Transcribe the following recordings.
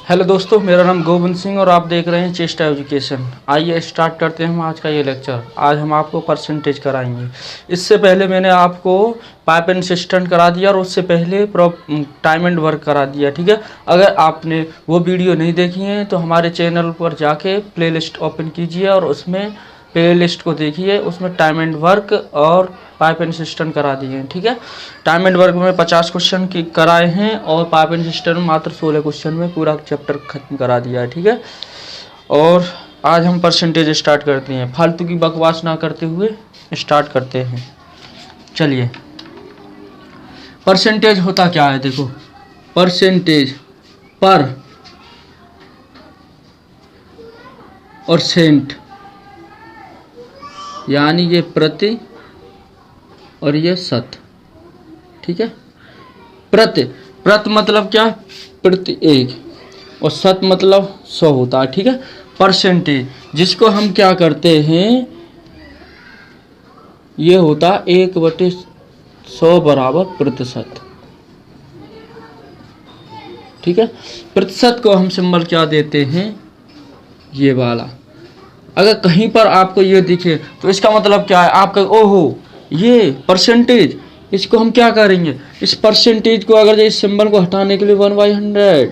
Hello दोस्तों, मेरा नाम गोविंद सिंह और आप देख रहे हैं चेष्टा एजुकेशन। आइए स्टार्ट करते हैं हम आज का ये लेक्चर। आज हम आपको परसेंटेज कराएंगे। इससे पहले मैंने आपको पाइप एंड सिस्टम करा दिया और उससे पहले टाइम एंड वर्क करा दिया, ठीक है। अगर आपने वो वीडियो नहीं देखी है तो हमारे चैनल पर जाके प्लेलिस्ट ओपन कीजिए और उसमें प्लेलिस्ट को देखिए, उसमें टाइम एंड वर्क और पाइप एंड सिस्टम करा दिए हैं, ठीक है। टाइम एंड वर्क में 50 क्वेश्चन की कराए हैं और पाइप एंड सिस्टम में मात्र 16 क्वेश्चन में पूरा चैप्टर खत्म करा दिया है, ठीक है। और आज हम परसेंटेज स्टार्ट करते हैं। फालतू की बकवास ना करते हुए स्टार्ट करते हैं। चलिए, परसेंटेज होता क्या है, देखो। परसेंटेज पर और सेंट, यानी ये प्रति और ये शत, ठीक है। प्रति मतलब क्या, प्रति एक, और शत मतलब 100 होता है, ठीक है। परसेंटेज जिसको हम क्या करते हैं, ये होता 1/100 बराबर प्रतिशत, ठीक है। प्रतिशत को हम सिंबल क्या देते हैं, ये वाला। अगर कहीं पर आपको ये दिखे तो इसका मतलब क्या है, आपका ओहो ये परसेंटेज, इसको हम क्या करेंगे, इस परसेंटेज को अगर इस सिंबल को हटाने के लिए 1/100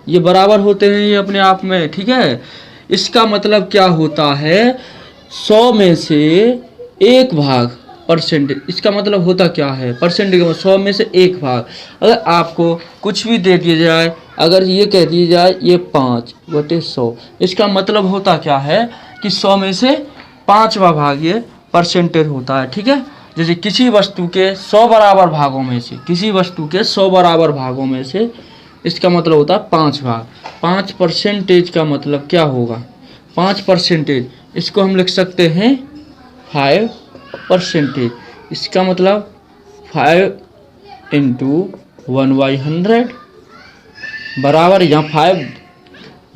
ये बराबर होते हैं ये अपने आप में, ठीक है। इसका मतलब क्या होता है, 100 में से 1 भाग परसेंटेज। इसका मतलब होता क्या है, परसेंटेज का 100 में से 1 भाग। अगर आपको कुछ भी दे दिया जाए, अगर ये कह दिया जाए ये 5/100, इसका मतलब होता क्या है कि 100 में से 5वां भाग ये परसेंटेज होता है, ठीक है। जैसे किसी वस्तु के 100 बराबर भागों में से, किसी वस्तु के 100 बराबर भागों में से इसका मतलब होता है 5 भाग। 5% का मतलब क्या होगा, 5%, इसको हम लिख सकते हैं 5%। इसका मतलब 5 × 1/100 बराबर, यहाँ 5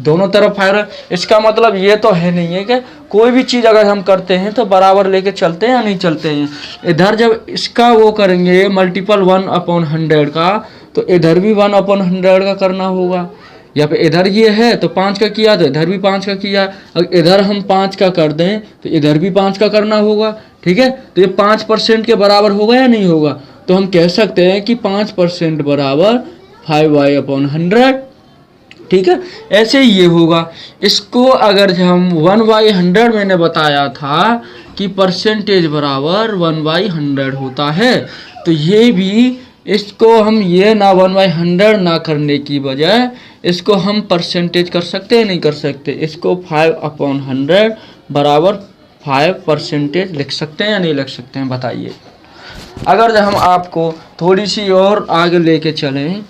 दोनों तरफ 5 है। इसका मतलब ये तो है नहीं है कि कोई भी चीज़ अगर हम करते हैं तो बराबर लेके चलते हैं या नहीं चलते हैं। इधर जब इसका वो करेंगे मल्टीपल 1/100 का, तो इधर भी 1/100 का करना होगा। या फिर इधर ये है तो 5 का किया तो इधर भी 5 का किया। अगर इधर हम 5 का कर दें तो इधर भी 5 का करना होगा, ठीक है। तो ये 5% के बराबर होगा या नहीं होगा, तो हम कह सकते हैं कि 5% बराबर 5/100, ठीक है। ऐसे ही ये होगा। इसको अगर हम 1/100 मैंने बताया था कि परसेंटेज बराबर 1/100 होता है, तो ये भी, इसको हम ये ना 1/100 ना करने की बजाय इसको हम परसेंटेज कर सकते हैं, नहीं कर सकते। इसको 5/100 बराबर 5% लिख सकते हैं या नहीं लिख सकते हैं, बताइए। अगर हम आपको थोड़ी सी और आगे लेके चलें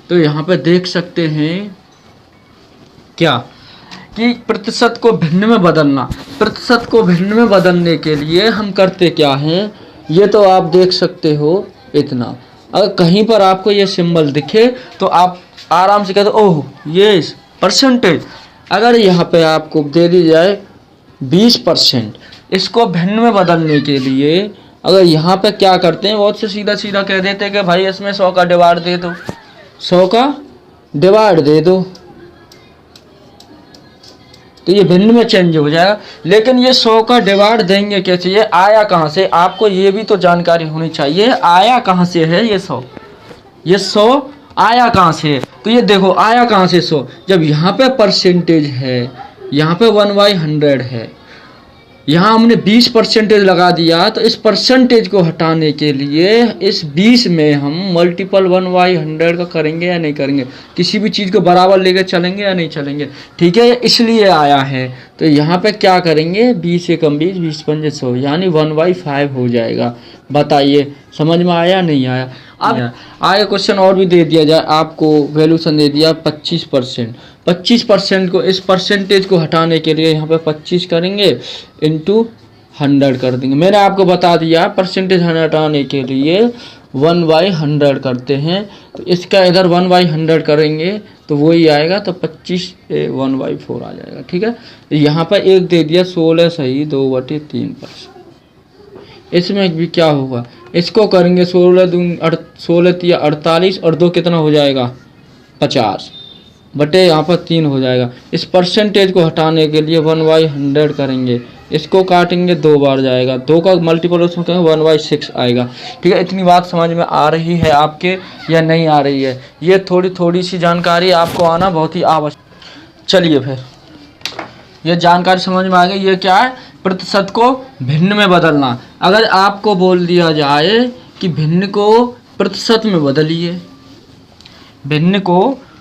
तो यहाँ पे देख सकते हैं क्या कि प्रतिशत को भिन्न में बदलना। प्रतिशत को भिन्न में बदलने के लिए हम करते क्या हैं, ये तो आप देख सकते हो इतना। अगर कहीं पर आपको ये सिंबल दिखे तो आप आराम से कहते ओह ये परसेंटेज। अगर यहाँ पे आपको दे दी जाए 20%, इसको भिन्न में बदलने के लिए अगर यहाँ पे क्या करते हैं, बहुत से सीधा सीधा कह देते हैं कि भाई इसमें 100 का डिवाइड दे दो, 100 का डिवाइड दे दो, तो ये भिन्न में चेंज हो जाएगा। लेकिन ये 100 का डिवाइड देंगे कैसे, ये आया कहाँ से, आपको ये भी तो जानकारी होनी चाहिए, आया कहाँ से है ये 100, ये 100 आया कहाँ से है। तो ये देखो आया कहाँ से 100, जब यहाँ पे परसेंटेज है, यहाँ पे 1/100 है, यहाँ हमने 20% लगा दिया, तो इस परसेंटेज को हटाने के लिए इस 20 में हम मल्टीपल 1/100 का करेंगे या नहीं करेंगे, किसी भी चीज़ को बराबर लेकर चलेंगे या नहीं चलेंगे, ठीक है। इसलिए आया है, तो यहाँ पे क्या करेंगे, 20 से कम 20, 20 पंजे 100, यानी 1/5 हो जाएगा। बताइए समझ में आया नहीं आया। अब आगे क्वेश्चन और भी दे दिया जाए आपको, वैल्यूशन दे दिया 25%। 25% को, इस परसेंटेज को हटाने के लिए यहाँ पे 25 करेंगे इंटू 100 कर देंगे। मैंने आपको बता दिया परसेंटेज हटाने के लिए 1/100 करते हैं, तो इसका इधर 1/100 करेंगे तो वही आएगा, तो 25 1/4 आ जाएगा, ठीक है। यहाँ पर एक दे दिया 16 सही 2/3%। इसमें भी क्या होगा, इसको करेंगे 16 × 2 = 48 और 2 कितना हो जाएगा 50, बटे यहाँ पर 3 हो जाएगा। इस परसेंटेज को हटाने के लिए 1/100 करेंगे, इसको काटेंगे 2 बार जाएगा, 2 का मल्टीपल उसमें करेंगे 1/6 आएगा। ठीक है, इतनी बात समझ में आ रही है आपके या नहीं आ रही है? ये थोड़ी सी जानकारी आपको आना बहुत ही आवश्यक। चलिए फिर ये जानकारी समझ में आ गई। ये क्या है? प्रतिशत को भिन्न में बदलना। अगर आपको बोल दिया जाए कि भिन्न को प्रतिशत में बदलिए, भिन्न को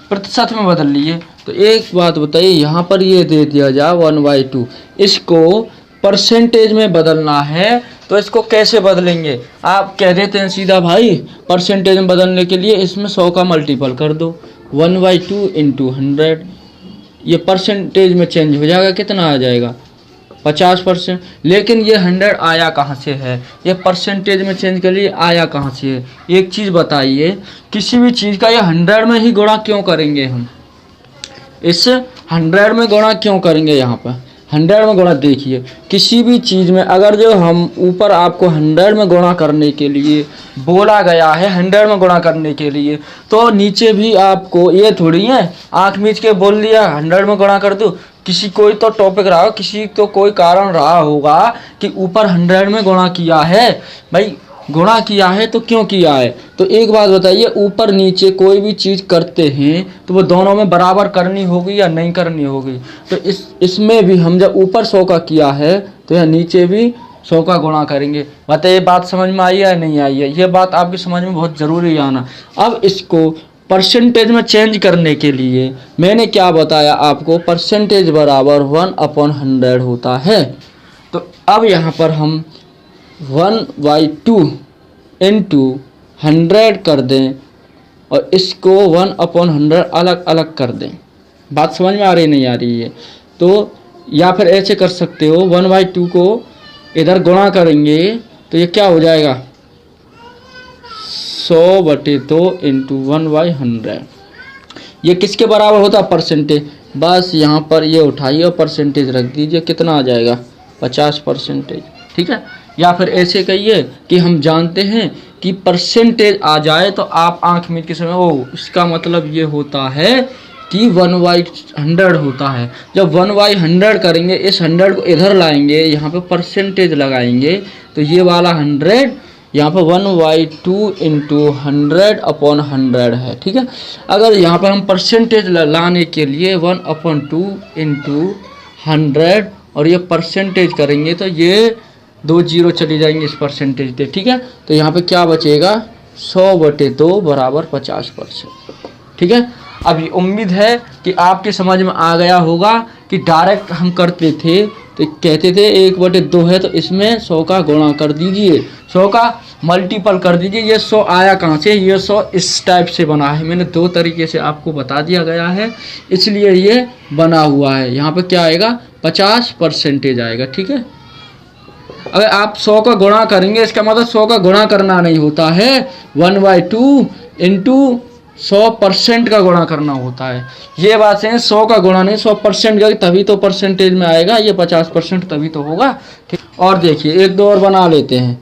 प्रतिशत में बदल लिए, तो एक बात बताइए, यहाँ पर ये दे दिया जाए 1/2, इसको परसेंटेज में बदलना है तो इसको कैसे बदलेंगे? आप कह देते हैं सीधा भाई परसेंटेज में बदलने के लिए इसमें 100 का मल्टीपल कर दो, 1/2 × 100, ये परसेंटेज में चेंज हो जाएगा, कितना आ जाएगा? 50%। लेकिन ये 100 आया कहाँ से है? ये परसेंटेज में चेंज के लिए आया कहाँ से है? एक चीज़ बताइए, किसी भी चीज़ का ये 100 में ही गुणा क्यों करेंगे हम? इस 100 में गुणा क्यों करेंगे? यहाँ पर 100 में गुणा, देखिए किसी भी चीज़ में अगर जो हम ऊपर आपको 100 में गुणा करने के लिए बोला गया है, 100 में गुणा करने के लिए, तो नीचे भी आपको ये थोड़ी है आँख मीच के बोल दिया 100 में गुणा कर दो। किसी कोई तो टॉपिक रहा, किसी तो कोई कारण रहा होगा कि ऊपर 100 में गुणा किया है। भाई गुणा किया है तो क्यों किया है? तो एक बात बताइए, ऊपर नीचे कोई भी चीज़ करते हैं तो वो दोनों में बराबर करनी होगी या नहीं करनी होगी? तो इसमें भी हम जब ऊपर 100 का किया है तो यहाँ नीचे भी 100 का गुणा करेंगे। बताइए बात समझ में आई है या नहीं आई है? ये बात आपकी समझ में बहुत ज़रूरी है आना। अब इसको परसेंटेज में चेंज करने के लिए मैंने क्या बताया आपको? परसेंटेज बराबर 1/100 होता है। तो अब यहाँ पर हम 1/2 × 100 कर दें और इसको 1/100 अलग अलग कर दें। बात समझ में आ रही नहीं आ रही है? तो या फिर ऐसे कर सकते हो, 1/2 को इधर गुणा करेंगे तो ये क्या हो जाएगा? 100/2 × 1/100। ये किसके बराबर होता है? परसेंटेज। बस यहाँ पर ये उठाइए और परसेंटेज रख दीजिए, कितना आ जाएगा? 50%। ठीक है, या फिर ऐसे कहिए कि हम जानते हैं कि परसेंटेज आ जाए तो आप आंख मीच के समय, ओ इसका मतलब ये होता है कि 1/100 होता है। जब 1/100 करेंगे, इस 100 को इधर लाएंगे, यहाँ पे परसेंटेज लगाएंगे तो ये वाला 100 यहाँ पर 1/2 × 100/100 है। ठीक है, अगर यहाँ पर हम परसेंटेज लाने के लिए 1/2 × 100 और ये परसेंटेज करेंगे तो ये 2 जीरो चली जाएंगे इस परसेंटेज पे। ठीक है, तो यहाँ पे क्या बचेगा? 100/2 बराबर 50%। ठीक है, अभी उम्मीद है कि आपके समझ में आ गया होगा कि डायरेक्ट हम करते थे तो कहते थे 1/2 है तो इसमें 100 का गुणा कर दीजिए, 100 का मल्टीपल कर दीजिए। ये 100 आया कहाँ से? ये 100 इस टाइप से बना है, मैंने 2 तरीके से आपको बता दिया गया है, इसलिए ये बना हुआ है। यहाँ पे क्या आएगा? 50% आएगा। ठीक है, अगर आप 100 का गुणा करेंगे, इसका मतलब 100 का गुणा करना नहीं होता है, 1/2 × 100% का गुणा करना होता है। ये बात है, 100 का गुणा नहीं, 100% का, तभी तो परसेंटेज में आएगा। ये 50% तभी तो होगा। ठीक, और देखिए एक दो और बना लेते हैं।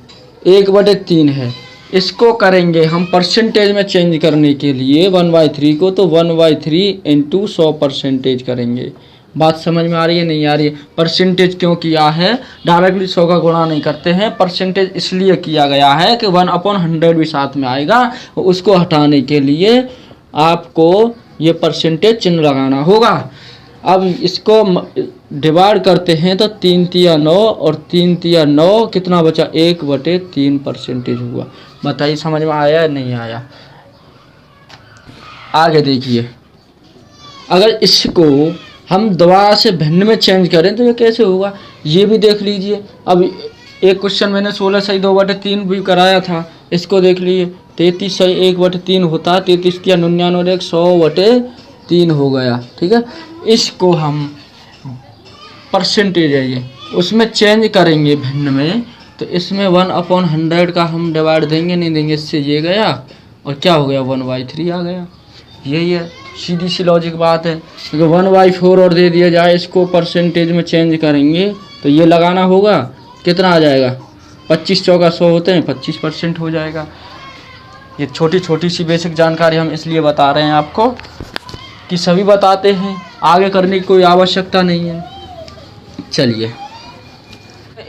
1/3 है, इसको करेंगे हम परसेंटेज में चेंज करने के लिए 1/3 को, तो 1/3 × 100% करेंगे। बात समझ में आ रही है नहीं आ रही है? परसेंटेज क्यों किया है? डायरेक्टली 100 का गुणा नहीं करते हैं, परसेंटेज इसलिए किया गया है कि 1/100 भी साथ में आएगा, उसको हटाने के लिए आपको ये परसेंटेज चिन्ह लगाना होगा। अब इसको डिवाइड करते हैं तो 3 × 9 और 3 × 9 कितना बचा? 1/3% हुआ। बताइए समझ में आया या नहीं आया? आगे देखिए, अगर इसको हम दोबारा से भिन्न में चेंज करें तो ये कैसे होगा, ये भी देख लीजिए। अब एक क्वेश्चन मैंने 16 सही 2/3 भी कराया था, इसको देख लीजिए। 33 सही 1/3 होता है, 33 × 99 100/3 हो गया। ठीक है, इसको हम परसेंटेज है ये, उसमें चेंज करेंगे भिन्न में, तो इसमें 1/100 का हम डिवाइड देंगे नहीं देंगे, इससे ये गया और क्या हो गया? 1/3 आ गया। यही है, सीधी सी लॉजिक बात है। क्योंकि 1/4 और दे दिया जाए, इसको परसेंटेज में चेंज करेंगे तो ये लगाना होगा, कितना आ जाएगा? 25 चौका 100 होते हैं, 25% हो जाएगा। ये छोटी छोटी सी बेसिक जानकारी हम इसलिए बता रहे हैं आपको कि सभी बताते हैं, आगे करने की कोई आवश्यकता नहीं है। चलिए,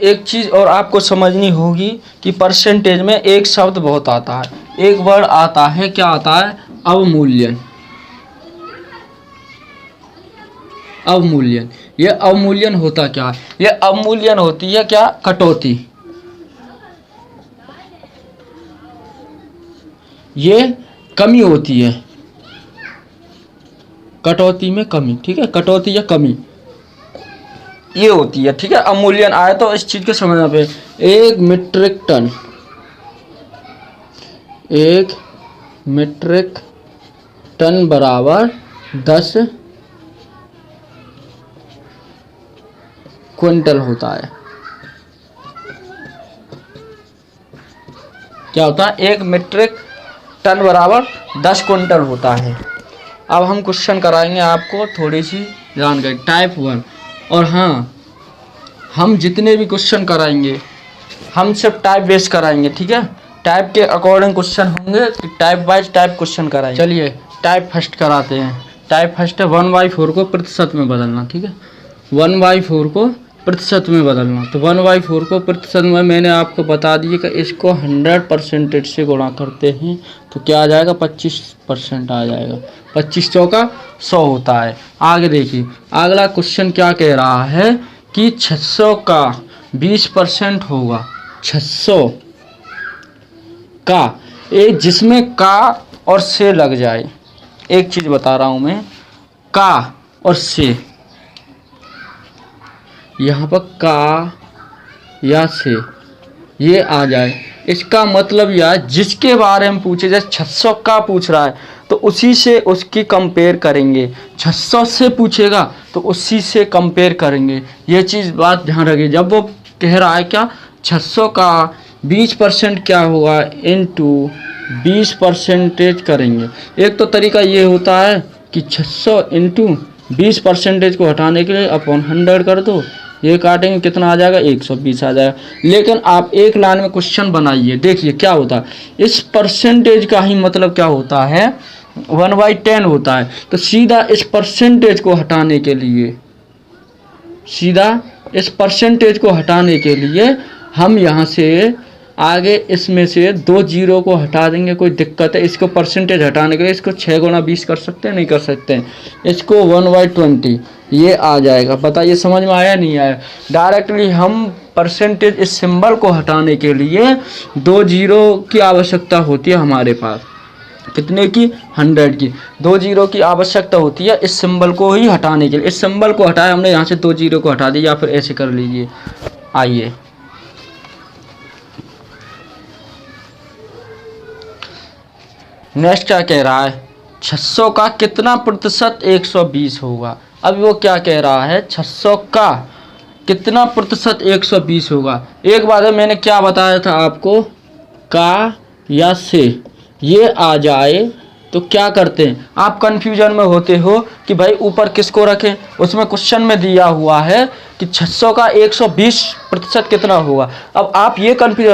एक चीज़ और आपको समझनी होगी कि परसेंटेज में एक शब्द बहुत आता है, एक वर्ड आता है, क्या आता है? अवमूल्यन। अवमूल्यन, ये अवमूल्यन होता क्या है? ये अवमूल्यन होती है क्या? कटौती। ये कमी होती है, कटौती में कमी, ठीक है, कटौती या कमी ये होती है, ठीक है। अवमूल्यन आए तो इस चीज को समझना पे, 1 मीट्रिक टन, 1 मीट्रिक टन बराबर 10 क्विंटल होता है। क्या होता है? 1 मीट्रिक टन बराबर 10 क्विंटल होता है। अब हम क्वेश्चन कराएंगे आपको थोड़ी सी जानकारी टाइप 1। और हाँ, हम जितने भी क्वेश्चन कराएंगे हम सिर्फ टाइप बेस कराएंगे, ठीक है। टाइप के अकॉर्डिंग क्वेश्चन होंगे कि टाइप वाइज टाइप क्वेश्चन कराएंगे। चलिए टाइप फर्स्ट कराते हैं। टाइप फर्स्ट है 1/4 को प्रतिशत में बदलना, ठीक है। 1/4 को प्रतिशत में बदलना। तो 1/4 को प्रतिशत में मैंने आपको बता दिया कि इसको 100% से गुणा करते हैं तो क्या आ जाएगा? 25% आ जाएगा। 25 चौका 100 होता है। आगे देखिए, अगला क्वेश्चन क्या कह रहा है कि 600 का 20% होगा। 600 का, एक जिसमें का और से लग जाए। एक चीज बता रहा हूं मैं, का और से, यहाँ पर का या से ये आ जाए, इसका मतलब यह जिसके बारे में पूछे, जैसे 600 का पूछ रहा है तो उसी से उसकी कंपेयर करेंगे। 600 से पूछेगा तो उसी से कंपेयर करेंगे। ये चीज़ बात ध्यान रखिए। जब वो कह रहा है क्या 600 का 20% क्या होगा इनटू 20% करेंगे। एक तो तरीका ये होता है कि 600 इंटू 20% को हटाने के लिए अपॉन 100 कर दो, ये काटेंगे कितना आ जाएगा? 120 आ जाएगा। लेकिन आप एक लाइन में क्वेश्चन बनाइए, देखिए क्या होता है। इस परसेंटेज का ही मतलब क्या होता है? 1/10 होता है। तो सीधा इस परसेंटेज को हटाने के लिए, सीधा इस परसेंटेज को हटाने के लिए हम यहाँ से आगे इसमें से 2 जीरो को हटा देंगे। कोई दिक्कत है? इसको परसेंटेज हटाने के लिए इसको 6 गुणा 20 कर सकते हैं? नहीं कर सकते हैं। इसको 1/20 ये आ जाएगा। बताइए समझ में आया नहीं आया? डायरेक्टली हम परसेंटेज इस सिंबल को हटाने के लिए 2 जीरो की आवश्यकता होती है हमारे पास। कितने की? 100 की। 2 जीरो की आवश्यकता होती है इस सिंबल को ही हटाने के लिए। इस सिंबल को हटाया हमने, यहाँ से 2 जीरो को हटा दिया, या फिर ऐसे कर लीजिए। आइए नेक्स्ट क्या कह रहा है? 600 का कितना प्रतिशत 120 होगा। अब वो क्या कह रहा है? 600 का कितना प्रतिशत 120 होगा। एक बात है, मैंने क्या बताया था आपको, का या से ये आ जाए तो क्या करते हैं? आप कंफ्यूजन में होते हो कि भाई ऊपर किसको रखें। उसमें क्वेश्चन में दिया हुआ है कि 600 का 120% कितना होगा। अब आप ये कंफ्यूज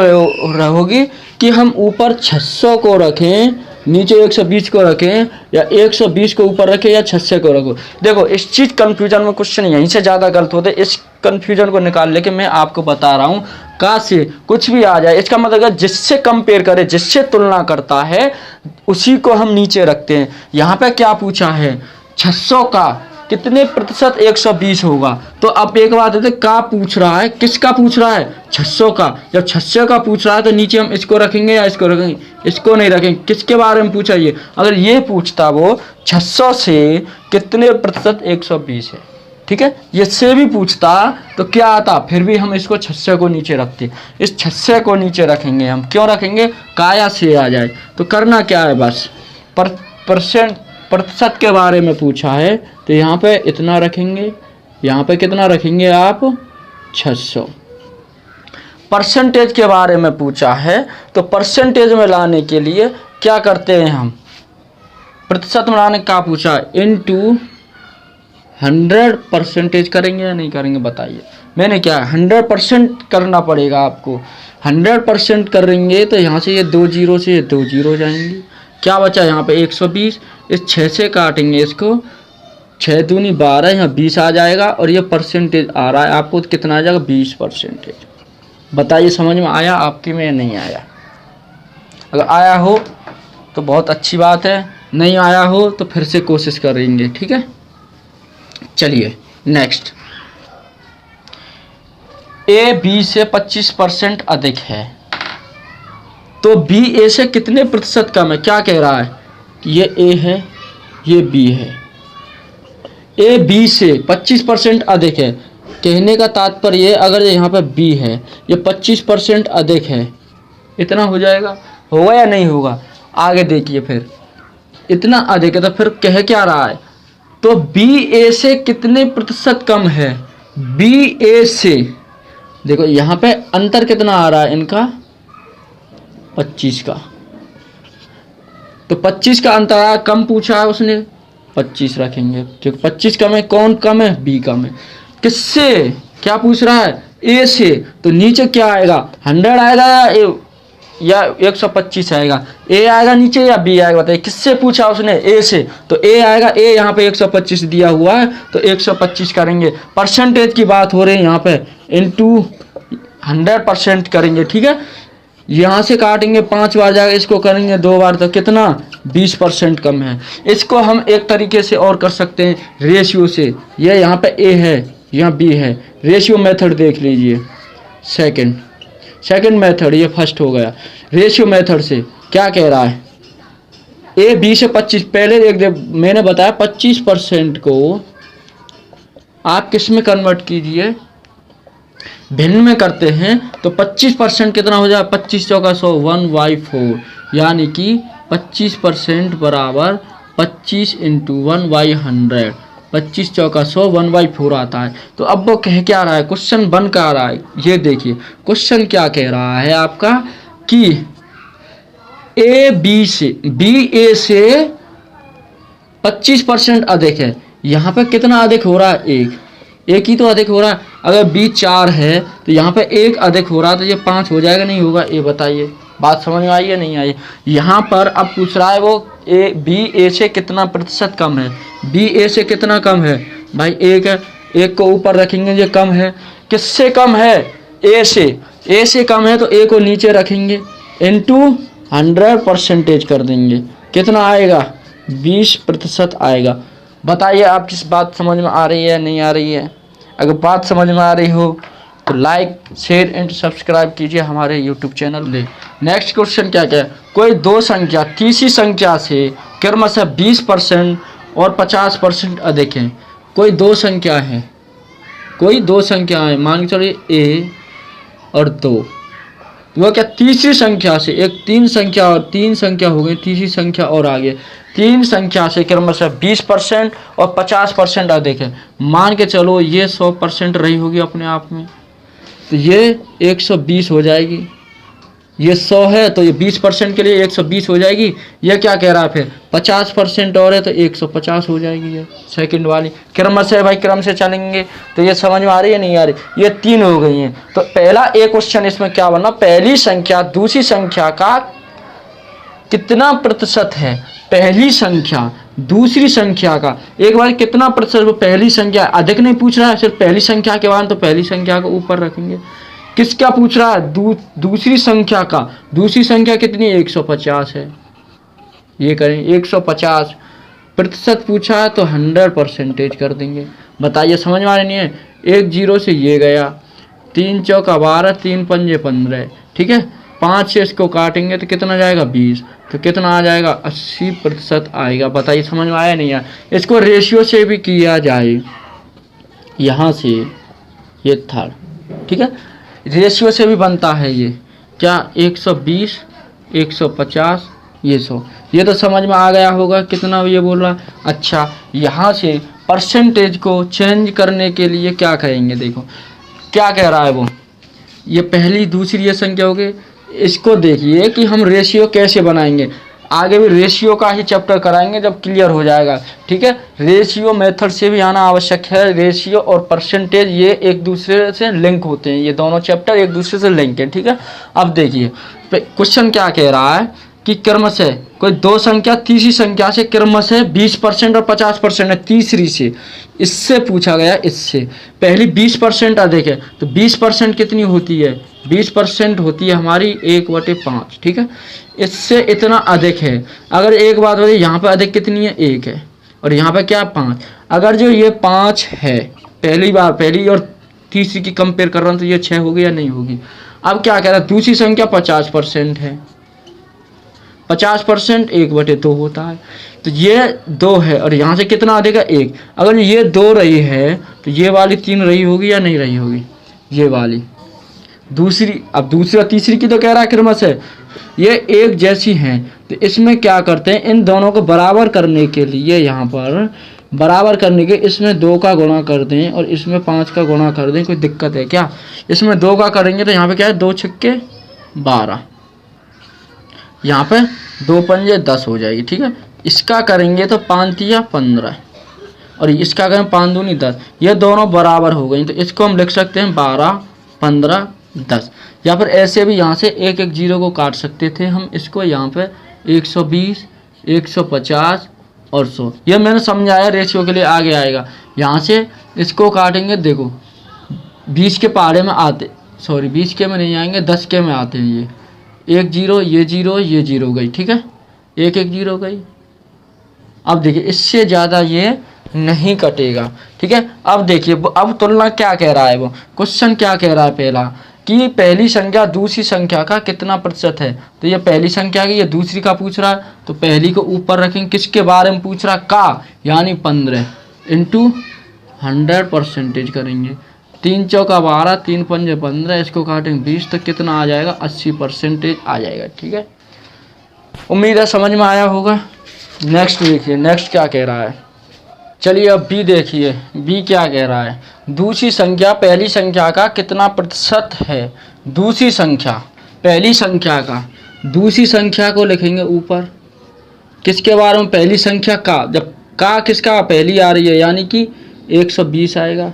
रहोगी कि हम ऊपर 600 को रखें, नीचे 120 को रखें, या 120 को ऊपर रखें, या 600 को रखो। देखो इस चीज़ कंफ्यूजन में क्वेश्चन यहीं से ज़्यादा गलत होते। इस कंफ्यूजन को निकाल लेके मैं आपको बता रहा हूँ, का से कुछ भी आ जाए इसका मतलब जिससे कंपेयर करे, जिससे तुलना करता है उसी को हम नीचे रखते हैं। यहाँ पे क्या पूछा है? 600 का कितने प्रतिशत 120 होगा। तो अब एक बात है, का पूछ रहा है, किसका पूछ रहा है? 600 का। जब 600 का पूछ रहा है तो नीचे हम इसको रखेंगे या इसको रखेंगे? इसको नहीं रखेंगे। किसके बारे में पूछा ये? अगर ये पूछता वो 600 से कितने प्रतिशत 120 है, ठीक है, ये से भी पूछता तो क्या आता? फिर भी हम इसको 600 को नीचे रखते। इस 600 को नीचे रखेंगे हम। क्यों रखेंगे? का या से आ जाए। तो करना क्या है, बस प्रतिशत के बारे में पूछा है तो यहाँ पे इतना रखेंगे, यहाँ पे कितना रखेंगे आप? 600। परसेंटेज के बारे में पूछा है तो परसेंटेज में लाने के लिए क्या करते हैं हम? प्रतिशत में लाने का पूछा इनटू 100% करेंगे या नहीं करेंगे? बताइए। मैंने क्या 100% करना पड़ेगा आपको। 100% करेंगे तो यहाँ से ये 2 जीरो से 2 जीरो जाएंगे। क्या बचा यहाँ पे? 120। इस 6 से काटेंगे इसको, 6 दूनी 12, यहाँ 20 आ जाएगा और ये परसेंटेज आ रहा है आपको कितना आ जाएगा 20%। बताइए समझ में आया आपके में या नहीं आया? अगर आया हो तो बहुत अच्छी बात है, नहीं आया हो तो फिर से कोशिश करेंगे, ठीक है। चलिए नेक्स्ट, ए बी से 25% अधिक है तो बी ए से कितने प्रतिशत कम है? क्या कह रहा है कि ये ए है ये बी है, ए बी से 25% अधिक है। कहने का तात्पर्य ये, अगर यहाँ पे बी है ये 25% अधिक है, इतना हो जाएगा, होगा या नहीं होगा? आगे देखिए फिर, इतना अधिक है तो फिर कह क्या रहा है, तो बी ए से कितने प्रतिशत कम है? बी ए से, देखो यहाँ पे अंतर कितना आ रहा है इनका, 25 का, तो 25 का अंतर आया, कम पूछा है उसने, 25 रखेंगे क्योंकि 25 कम है। कौन कम है? बी कम है। किससे? क्या पूछ रहा है? ए से, तो नीचे क्या आएगा, 100 आएगा या 125 आएगा? ए आएगा नीचे या बी आएगा? बताइए, किससे पूछा उसने? ए से, तो ए आएगा, ए यहाँ पे 125 दिया हुआ है तो 125 करेंगे। परसेंटेज की बात हो रही है यहाँ पे, इंटू 100% करेंगे, ठीक है। यहाँ से काटेंगे 5 बार जाएगा, इसको करेंगे 2 बार तो कितना 20% कम है। इसको हम एक तरीके से और कर सकते हैं, रेशियो से। ये यहाँ पे ए है यहाँ बी है, रेशियो मेथड देख लीजिए। सेकंड मेथड, ये फर्स्ट हो गया। रेशियो मेथड से क्या कह रहा है, ए बी से 25, पहले एक मैंने बताया 25% को आप किस में कन्वर्ट कीजिए, भिन्न में करते हैं तो 25% कितना हो जाए, 25 चौका 100, 1/4, यानी कि 25% बराबर 25 इंटू 1/100, 25 चौका 100, 1/4 आता है। तो अब वो कह क्या रहा है, क्वेश्चन बन क्या रहा है, ये देखिए क्वेश्चन क्या कह रहा है आपका कि ए बी से, बी ए से 25% अधिक है। यहाँ पे कितना अधिक हो रहा है, एक ही तो अधिक हो रहा है। अगर बी 4 है तो यहाँ पे 1 अधिक हो रहा है तो ये 5 हो जाएगा, नहीं होगा? ये बताइए, बात समझ में आई है नहीं आई? यहाँ पर अब पूछ रहा है वो बी ए से कितना प्रतिशत कम है। बी ए से कितना कम है भाई, 1 है, 1 को ऊपर रखेंगे, ये कम है। किससे कम है? ए से। ए से कम है तो ए को नीचे रखेंगे, इंटू 100% कर देंगे, कितना आएगा 20% आएगा। बताइए आप किस बात समझ में आ रही है नहीं आ रही है? अगर बात समझ में आ रही हो तो लाइक शेयर एंड सब्सक्राइब कीजिए हमारे यूट्यूब चैनल में। नेक्स्ट क्वेश्चन क्या क्या है, कोई दो संख्या तीसरी संख्या से क्रमशः 20% और 50% अधिक है। कोई दो संख्या है, कोई दो संख्या है, मान के चलिए ए और 2, वो क्या तीसरी संख्या से, एक 3 संख्या और 3 संख्या हो गई, तीसरी संख्या और आगे 3 संख्या से क्रमशः 20% और 50% अधिक है। मान के चलो ये 100% रही होगी अपने आप में, तो ये 120 हो जाएगी। ये 100 है तो ये 20% के लिए 120 हो जाएगी। ये क्या कह रहा है फिर 50% और है तो 150 हो जाएगी। ये सेकंड वाली क्रमशः भाई, क्रम से चलेंगे तो ये समझ में आ रही है नहीं आ रही? ये 3 हो गई हैं। तो पहला एक क्वेश्चन इसमें क्या बना, पहली संख्या दूसरी संख्या का कितना प्रतिशत है, पहली संख्या दूसरी संख्या का एक बार कितना प्रतिशत। वो पहली संख्या अधिक नहीं पूछ रहा है, सिर्फ पहली संख्या के बाद, तो पहली संख्या को ऊपर रखेंगे। किसका पूछ रहा है, दूसरी संख्या का। दूसरी संख्या कितनी, 150 है। ये करें 150% पूछा है तो 100% कर देंगे। बताइए समझ में आ रही नहीं है? 1 0 से ये गया, 3 चौका 12, 3 पंजे 15, ठीक है। 5 से इसको काटेंगे तो कितना जाएगा 20, तो कितना आ जाएगा 80% आएगा। बताइए समझ में आया नहीं आया? इसको रेशियो से भी किया जाए, यहाँ से ये थर्ड, ठीक है, रेशियो से भी बनता है। ये क्या 120, 150, ये 100, ये तो समझ में आ गया होगा कितना ये बोल रहा है। अच्छा, यहाँ से परसेंटेज को चेंज करने के लिए क्या करेंगे, देखो क्या कह रहा है वो। ये पहली दूसरी ये संख्या हो गई, इसको देखिए कि हम रेशियो कैसे बनाएंगे। आगे भी रेशियो का ही चैप्टर कराएंगे जब क्लियर हो जाएगा, ठीक है। रेशियो मेथड से भी आना आवश्यक है। रेशियो और परसेंटेज ये एक दूसरे से लिंक होते हैं, ये दोनों चैप्टर एक दूसरे से लिंक है, ठीक है। अब देखिए क्वेश्चन क्या कह रहा है कि क्रमशः कोई दो संख्या तीसरी संख्या से क्रमशः 20% और 50% है तीसरी से, इससे पूछा गया। इससे पहली 20% अधिक है तो 20% कितनी होती है, 20% होती है हमारी 1/5, ठीक है। इससे इतना अधिक है। अगर एक बात होती है यहाँ पर अधिक कितनी है, 1 है, और यहाँ पर क्या 5। अगर जो ये 5 है, पहली और तीसरी की कंपेयर कर रहा हूँ तो ये 6 होगी या नहीं होगी। अब क्या कह रहा है, दूसरी संख्या 50% है, 50% 1/2 होता है, तो ये 2 है और यहाँ से कितना अधिक है, 1। अगर ये 2 रही है तो ये वाली 3 रही होगी या नहीं रही होगी, ये वाली दूसरी। अब दूसरी और तीसरी की तो कह रहा है क्रमशः ये एक जैसी हैं, तो इसमें क्या करते हैं, इन दोनों को बराबर करने के लिए, यहाँ पर बराबर करने के इसमें 2 का गुणा कर दें और इसमें 5 का गुणा कर दें। कोई दिक्कत है क्या, इसमें 2 का करेंगे तो यहाँ पे क्या है, 2 छक्के 12, यहाँ पे 2 पंजे 10 हो जाएगी, ठीक है। इसका करेंगे तो 5 तिया 15 और इसका करें 5 दूनी 10, ये दोनों बराबर हो गई, तो इसको हम लिख सकते हैं 12 15 10। या फिर ऐसे भी यहाँ से एक एक जीरो को काट सकते थे हम इसको, यहाँ पे 120 150 और 100, ये मैंने समझाया रेशियो के लिए, आगे आएगा। यहाँ से इसको काटेंगे, देखो 20 के पहाड़े में आते, सॉरी 20 के में नहीं आएंगे, 10 के में आते हैं। ये 1 जीरो, ये जीरो, ये जीरो गई, ठीक है, एक एक जीरो गई। अब देखिए इससे ज़्यादा ये नहीं कटेगा, ठीक है। अब देखिए अब तुलना क्या कह रहा है, वो क्वेश्चन क्या कह रहा है, पहला कि पहली संख्या दूसरी संख्या का कितना प्रतिशत है। तो ये पहली संख्या की, ये दूसरी का पूछ रहा है, तो पहली को ऊपर रखेंगे, किसके बारे में पूछ रहा, का, यानी 15 इंटू 100% करेंगे। 3 चौका 12, 3 पंजे 15, इसको काटेंगे 20, तो कितना आ जाएगा, 80% आ जाएगा, ठीक है। उम्मीद है समझ में आया होगा। नेक्स्ट देखिए, नेक्स्ट क्या कह रहा है। चलिए अब बी देखिए, बी क्या कह रहा है, दूसरी संख्या पहली संख्या का कितना प्रतिशत है। दूसरी संख्या पहली संख्या का, दूसरी संख्या को लिखेंगे ऊपर, किसके बारे में, पहली संख्या का, जब का किसका पहली आ रही है यानी कि 120 आएगा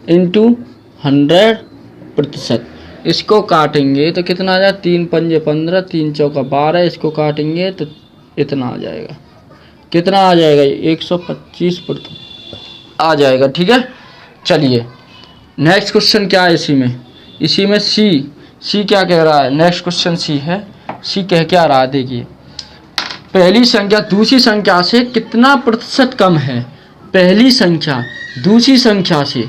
इंटू 100%। इसको काटेंगे तो कितना आ जाएगा, 3 पंजे 15, 3 चौका 12, इसको काटेंगे तो इतना आ जाएगा, कितना आ जाएगा, 125% आ जाएगा, ठीक है। चलिए नेक्स्ट क्वेश्चन क्या है इसी में सी क्या कह रहा है, नेक्स्ट क्वेश्चन सी है। सी कह क्या रहा है, देखिए पहली संख्या दूसरी संख्या से कितना प्रतिशत कम है। पहली संख्या दूसरी संख्या से,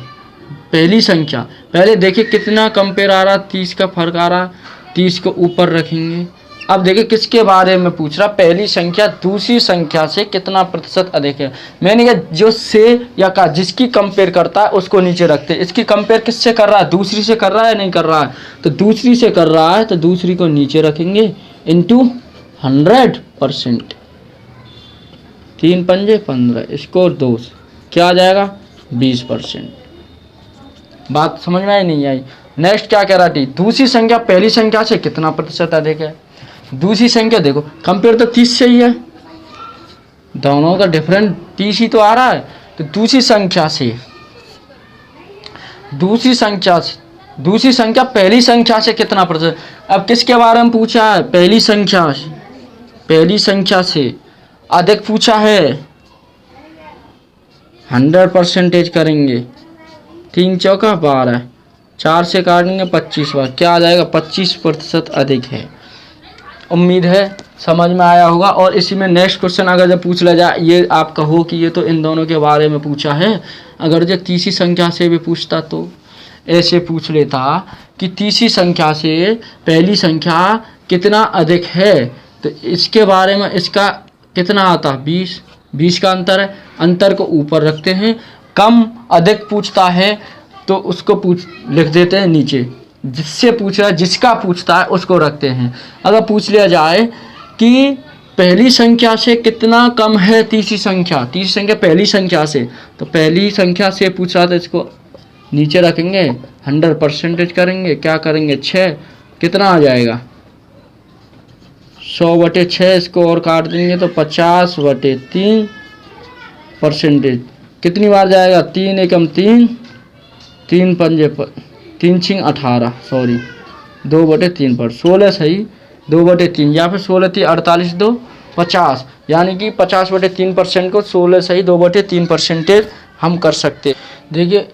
पहली संख्या पहले देखिए कितना कंपेयर आ रहा, 30 का फर्क आ रहा, 30 को ऊपर रखेंगे। अब देखिए किसके बारे में पूछ रहा, पहली संख्या दूसरी संख्या से कितना प्रतिशत अधिक है। मैंने कहा जो से या का जिसकी कंपेयर करता है उसको नीचे रखते हैं। इसकी कंपेयर किससे कर रहा है, दूसरी से कर रहा है या नहीं कर रहा है, तो दूसरी से कर रहा है, तो दूसरी को नीचे रखेंगे इंटू 100%, 3 पंजे 15, इसको 2, क्या आ जाएगा 20%। बात समझ में आई नहीं आई। नेक्स्ट क्या कह रहा है, दूसरी संख्या पहली संख्या से कितना प्रतिशत अधिक है। दूसरी संख्या देखो कंपेयर तो 30 से ही है, दोनों का डिफरेंट 30 ही तो आ रहा है, तो दूसरी संख्या पहली संख्या से कितना प्रतिशत। अब किसके बारे में पूछा है, पहली संख्या से अधिक पूछा है, 100% करेंगे, 3 चौका 12, 4 से काटेंगे 25 बार, क्या आ जाएगा 25% अधिक है। उम्मीद है समझ में आया होगा। और इसी में नेक्स्ट क्वेश्चन अगर जब पूछ लिया जाए, ये आप कहो कि ये तो इन दोनों के बारे में पूछा है, अगर जब तीसरी संख्या से भी पूछता तो ऐसे पूछ लेता कि तीसरी संख्या से पहली संख्या कितना अधिक है, तो इसके बारे में इसका कितना आता, 20 का अंतर है, अंतर को ऊपर रखते हैं। कम अधिक पूछता है तो उसको लिख देते हैं नीचे, जिससे पूछ रहा है जिसका पूछता है उसको रखते हैं। अगर पूछ लिया जाए कि पहली संख्या से कितना कम है तीसरी संख्या पहली संख्या से, तो पहली संख्या से पूछ रहा था, इसको नीचे रखेंगे, 100% करेंगे, क्या करेंगे 6, कितना आ जाएगा 100/6, इसको और काट देंगे तो 50/3%। कितनी बार जाएगा, 3 एकम 3, 3 पंजे 3 छिंग 18, सॉरी 2/3 पर 16 सही, 2/3 या फिर 16×3 = 48 2 50, यानी कि 50/3% को 16 से ही 2/3% हम कर सकते। देखिए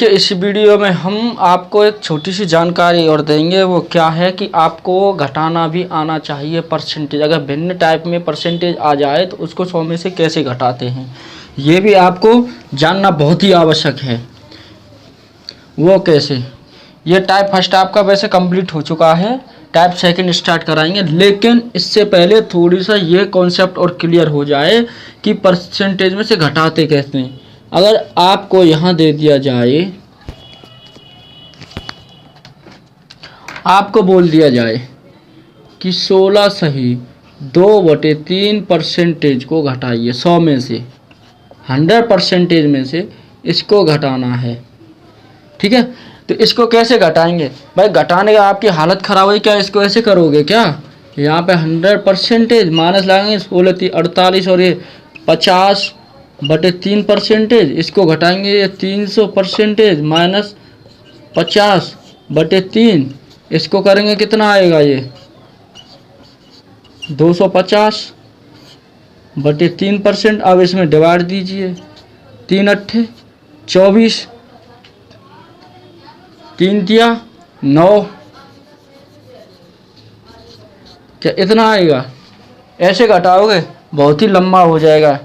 इस वीडियो में हम आपको एक छोटी सी जानकारी और देंगे, वो क्या है कि आपको घटाना भी आना चाहिए परसेंटेज। अगर भिन्न टाइप में परसेंटेज आ जाए तो उसको 100 में से कैसे घटाते हैं, ये भी आपको जानना बहुत ही आवश्यक है। वो कैसे, ये टाइप फर्स्ट आपका वैसे कंप्लीट हो चुका है, टाइप सेकंड स्टार्ट कराएंगे, लेकिन इससे पहले थोड़ी सा ये कॉन्सेप्ट और क्लियर हो जाए कि परसेंटेज में से घटाते कैसे हैं। अगर आपको यहाँ दे दिया जाए, आपको बोल दिया जाए कि 16 सही 2/3% को घटाइए, 100 में से 100% में से इसको घटाना है, ठीक है। तो इसको कैसे घटाएंगे भाई, घटाने का आपकी हालत ख़राब हुई क्या, इसको ऐसे करोगे क्या, यहाँ पे 100% माइनस लगाएंगे 16×3 = 48 और ये 50/3%, इसको घटाएंगे ये 300% माइनस 50/3, इसको करेंगे कितना आएगा, ये 250/3%। अब इसमें डिवाइड दीजिए, 3×8 = 24, 3×3 = 9, क्या इतना आएगा। ऐसे घटाओगे बहुत ही लंबा हो जाएगा।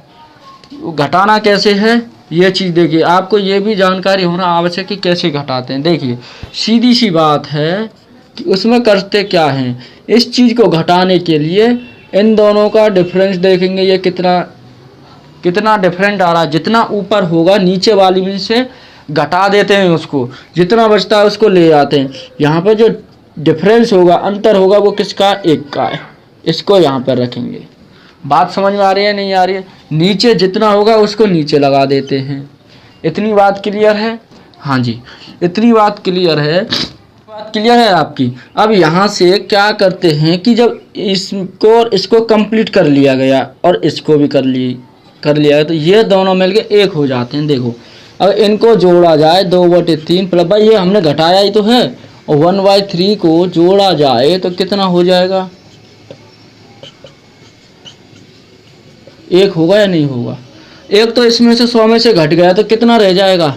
घटाना कैसे है ये चीज़ देखिए, आपको ये भी जानकारी होना आवश्यक है कैसे घटाते हैं। देखिए सीधी सी बात है कि उसमें करते क्या हैं, इस चीज़ को घटाने के लिए इन दोनों का डिफरेंस देखेंगे, ये कितना डिफरेंट आ रहा है। जितना ऊपर होगा नीचे वाली में से घटा देते हैं उसको, जितना बचता है उसको ले आते हैं। यहाँ पर जो डिफरेंस होगा, अंतर होगा, वो किसका, 1 का है, इसको यहाँ पर रखेंगे। बात समझ में आ रही है नहीं आ रही है, नीचे जितना होगा उसको नीचे लगा देते हैं। इतनी बात क्लियर है, हाँ जी इतनी बात क्लियर है, आपकी। अब यहाँ से क्या करते हैं कि जब इसको और इसको कंप्लीट कर लिया गया और इसको भी कर लिया गया, तो ये दोनों मिलके 1 हो जाते हैं। देखो अब इनको जोड़ा जाए 2/3 प्लस, भाई ये हमने घटाया ही तो है, और 1/3 को जोड़ा जाए तो कितना हो जाएगा, 1 होगा या नहीं होगा। 1 तो इसमें से 100 में से घट गया तो कितना रह जाएगा,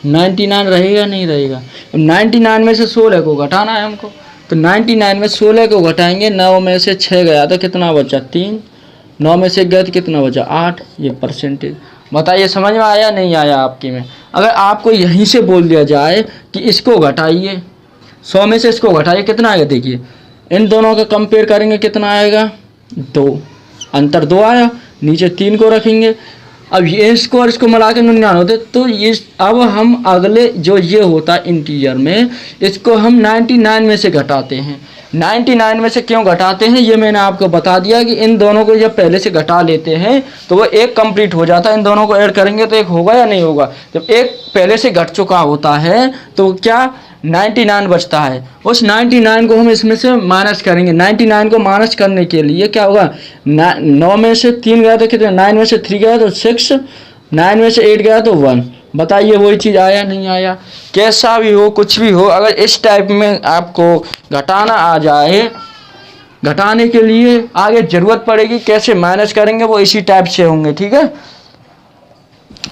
99 रहेगा नहीं रहेगा। 99 में से 16 को घटाना है हमको, तो 99 में 16 को घटाएंगे, 9 में से 6 गया तो कितना बचा, 3, 9 में से गया तो कितना बचा, 8। ये परसेंटेज बताइए समझ में आया नहीं आया आपकी में। अगर आपको यहीं से बोल दिया जाए कि इसको घटाइए, 100 में से इसको घटाइए, कितना आएगा, देखिए इन दोनों का कंपेयर करेंगे कितना आएगा, 2, अंतर 2 आया, नीचे 3 को रखेंगे। अब ये इसको और इसको मिला के 99 होते, तो ये अब हम अगले जो ये होता है इंटीजर में, इसको हम 99 में से घटाते हैं। 99 में से क्यों घटाते हैं ये मैंने आपको बता दिया कि इन दोनों को जब पहले से घटा लेते हैं तो वो 1 कंप्लीट हो जाता है, इन दोनों को ऐड करेंगे तो 1 होगा या नहीं होगा। जब 1 पहले से घट चुका होता है तो क्या 99 बचता है, उस 99 को हम इसमें से माइनस करेंगे। 99 को माइनस करने के लिए क्या होगा, 9 में से 3 गया तो कितना, 9 में से 3 गया तो 6, 9 में से 8 गया तो 1। बताइए वही चीज़ आया नहीं आया। कैसा भी हो कुछ भी हो, अगर इस टाइप में आपको घटाना आ जाए, घटाने के लिए आगे ज़रूरत पड़ेगी कैसे माइनस करेंगे, वो इसी टाइप से होंगे, ठीक है।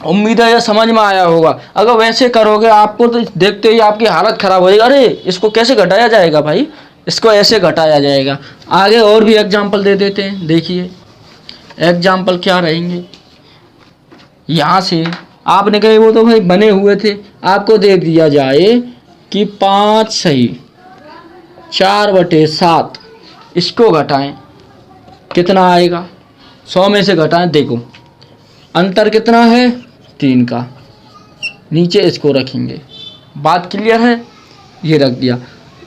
उम्मीद है ये समझ में आया होगा। अगर वैसे करोगे आपको तो देखते ही आपकी हालत ख़राब हो जाएगी, अरे इसको कैसे घटाया जाएगा भाई, इसको ऐसे घटाया जाएगा। आगे और भी एग्जाम्पल दे देते हैं, देखिए एग्जाम्पल क्या रहेंगे। यहाँ से आपने कहे वो तो भाई बने हुए थे, आपको दे दिया जाए कि 5 सही 4/7, इसको घटाएं कितना आएगा, 100 में से घटाएं, देखो अंतर कितना है, 3 का, नीचे इसको रखेंगे। बात क्लियर है, ये रख दिया,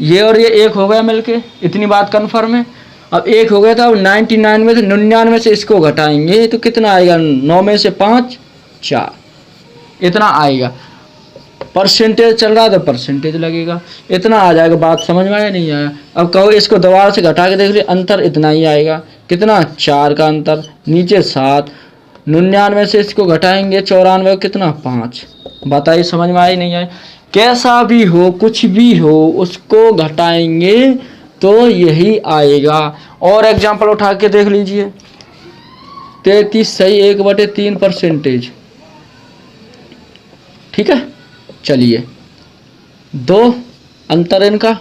ये और ये 1 हो गया मिलके, इतनी बात कन्फर्म है। अब 1 हो गया था, अब 99 में से 99 से इसको घटाएंगे तो कितना आएगा, 9 में से 5 4, इतना आएगा। परसेंटेज चल रहा है तो परसेंटेज लगेगा, इतना आ जाएगा। बात समझ में आया नहीं आया। अब कहो इसको दोबारा से घटा के देख लीजिए, अंतर इतना ही आएगा, कितना, 4 का अंतर, नीचे 7, 99 से इसको घटाएंगे 94, कितना, 5। बताइए समझ में आई नहीं आए। कैसा भी हो कुछ भी हो उसको घटाएंगे तो यही आएगा। और एग्जाम्पल उठा के देख लीजिए, 33 सही 1/3%। ठीक है, चलिए 2 अंतर इनका,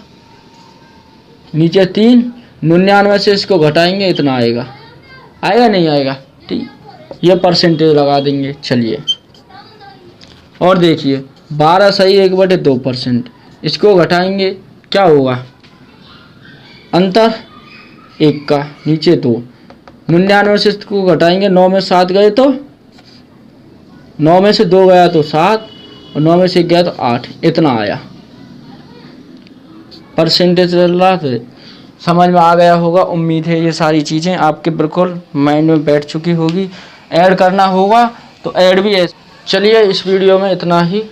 नीचे 3, 99 से इसको घटाएंगे इतना आएगा, आएगा नहीं आएगा? ठीक, ये परसेंटेज लगा देंगे। चलिए और देखिए 12 सही 1/2%, इसको घटाएंगे क्या होगा? अंतर 1 का, नीचे 2, 99 से इसको घटाएंगे, 9 में 7 गए तो 9 में से 2 गया तो 7, और 9 में से 1 गया तो 8, इतना आया परसेंटेज चल रहा था। समझ में आ गया होगा, उम्मीद है ये सारी चीज़ें आपके बिल्कुल माइंड में बैठ चुकी होगी। ऐड करना होगा तो ऐड भी है। चलिए इस वीडियो में इतना ही।